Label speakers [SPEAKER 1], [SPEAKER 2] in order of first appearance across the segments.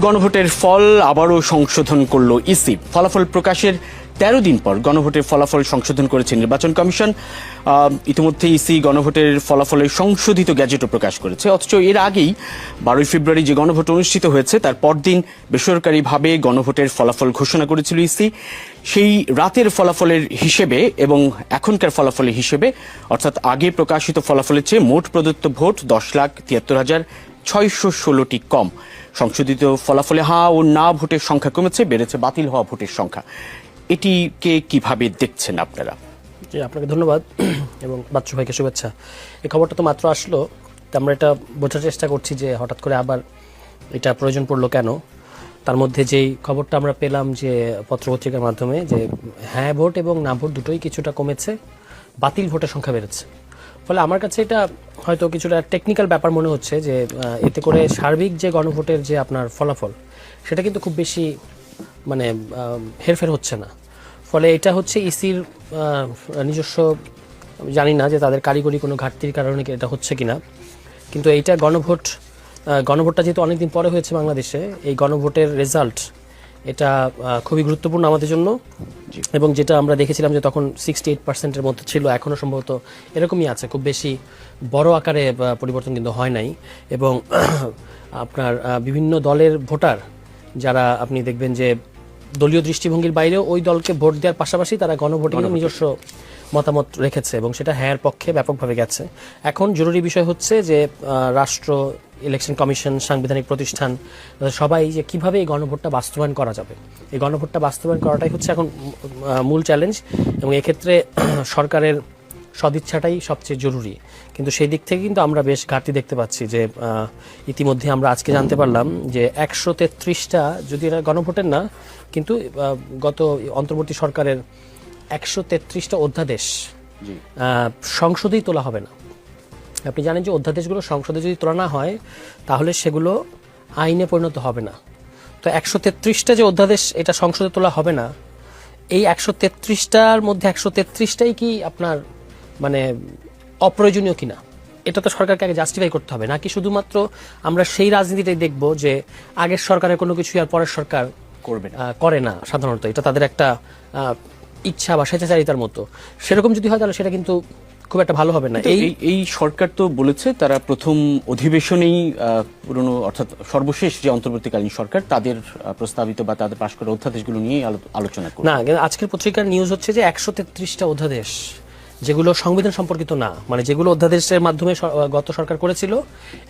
[SPEAKER 1] গণভোটের ফল আবারও সংশোধন করল ইসি। ফলাফল প্রকাশের ১৩ দিন পর গণভোটের ফলাফল সংশোধন করেছে নির্বাচন কমিশন। ইতিমধ্যে ইসি গণভোটের ফলাফলের সংশোধিত গ্যাজেটও প্রকাশ করেছে। অথচ এর আগেই ১২ ফেব্রুয়ারি যে গণভোট অনুষ্ঠিত হয়েছে তার পরদিন বেসরকারিভাবে গণভোটের ফলাফল ঘোষণা করেছিল ইসি। সেই রাতের ফলাফলের হিসেবে এবং এখনকার ফলাফলের হিসেবে, অর্থাৎ আগে প্রকাশিত ফলাফলের চেয়ে মোট প্রদত্ত ভোট ১০,৭৩,৬১৬টি কম। সংশোধিত ফলাফলে হা ও না ভোটের সংখ্যা কমেছে, বেড়েছে বাতিল হওয়া ভোটের সংখ্যা। এটিকে কিভাবে দেখছেন আপনারা?
[SPEAKER 2] জি, আপনাকে ধন্যবাদ এবং বাচ্চু ভাইকে শুভেচ্ছা। এই খবরটা তো মাত্র আসলো, তো আমরা এটা বোঝার চেষ্টা করছি যে হঠাৎ করে আবার এটা প্রয়োজন পড়লো কেন। তার মধ্যে যেই খবরটা আমরা পেলাম যে পত্রপত্রিকার মাধ্যমে যে হ্যাঁ ভোট এবং না ভোট দুটোই কিছুটা কমেছে, বাতিল ভোটের সংখ্যা বেড়েছে। ফলে আমার কাছে এটা হয়তো কিছুটা টেকনিক্যাল ব্যাপার মনে হচ্ছে যে এতে করে সার্বিক যে গণভোটের যে আপনার ফলাফল সেটা কিন্তু খুব বেশি মানে হেরফের হচ্ছে না। ফলে এটা হচ্ছে ইসির নিজস্ব, জানি না যে তাদের কারিগরি কোনো ঘাটতির কারণে এটা হচ্ছে কিনা, কিন্তু এইটা গণভোটটা যেহেতু অনেকদিন পরে হয়েছে বাংলাদেশে, এই গণভোটের রেজাল্ট এটা খুবই গুরুত্বপূর্ণ আমাদের জন্য। এবং যেটা আমরা দেখেছিলাম যে তখন 68%-এর মধ্যে ছিল, এখনও সম্ভবত এরকমই আছে, খুব বেশি বড় আকারে পরিবর্তন কিন্তু হয় নাই। এবং আপনার বিভিন্ন দলের ভোটার যারা আপনি দেখবেন যে দলীয় দৃষ্টিভঙ্গির বাইরেও ওই দলকে ভোট দেওয়ার পাশাপাশি তারা গণভোটিংয়ে নিজস্ব মতামত রেখেছে এবং সেটা হ্যাঁর পক্ষে ব্যাপকভাবে গেছে। এখন জরুরি বিষয় হচ্ছে যে রাষ্ট্র, ইলেকশন কমিশন, সাংবিধানিক প্রতিষ্ঠান সবাই যে কিভাবে এই গণভোটটা বাস্তবায়ন করা যাবে, এই গণভোটটা বাস্তবায়ন করাটাই হচ্ছে এখন মূল চ্যালেঞ্জ। এবং এক্ষেত্রে সরকারের সদিচ্ছাটাই সবচেয়ে জরুরি। কিন্তু সেই দিক থেকে কিন্তু আমরা বেশ ঘাটতি দেখতে পাচ্ছি যে ইতিমধ্যে আমরা আজকে জানতে পারলাম যে ১৩৩টা, যদি এরা গণভোটের না কিন্তু গত অন্তর্বর্তী সরকারের ১৩৩টা অধ্যাদেশ সংসদেই তোলা হবে না। আপনি জানেন যে অধ্যাদেশগুলো সংসদে যদি তোলা না হয় তাহলে সেগুলো আইনে পরিণত হবে না। তো ১৩৩টা যে অধ্যাদেশ এটা সংসদে তোলা হবে না, এই ১৩৩টার মধ্যে ১৩৩টাই কি আপনার মানে অপ্রয়োজনীয় কিনা, এটা তো সরকারকে আগে জাস্টিফাই করতে হবে, নাকি শুধুমাত্র আমরা সেই রাজনীতিটাই দেখব যে আগের সরকারের কোনো কিছু আর পরের সরকার করে না। সাধারণত এটা তাদের একটা ইচ্ছা বা স্বেচ্ছাচারিতার মতো। সেরকম যদি হয় তাহলে সেটা কিন্তু খুব একটা ভালো হবে না।
[SPEAKER 1] এই সরকার তো বলেছে তারা প্রথম অধিবেশনেই পুরনো, অর্থাৎ সর্বশেষ যে অন্তর্বর্তীকালীন সরকার, তাদের প্রস্তাবিত বা তাদের পাশ করা অধ্যাদেশগুলো নিয়ে আলোচনা করবে না।
[SPEAKER 2] আজকের পত্রিকার নিউজ হচ্ছে যে ১৩৩টা অধ্যাদেশ যেগুলো সংবিধান সম্পর্কিত না, মানে যেগুলো অধ্যাদেশের মাধ্যমে গত সরকার করেছিল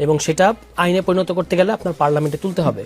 [SPEAKER 2] এবং সেটা আইনে পরিণত করতে গেলে আপনার পার্লামেন্টে তুলতে হবে।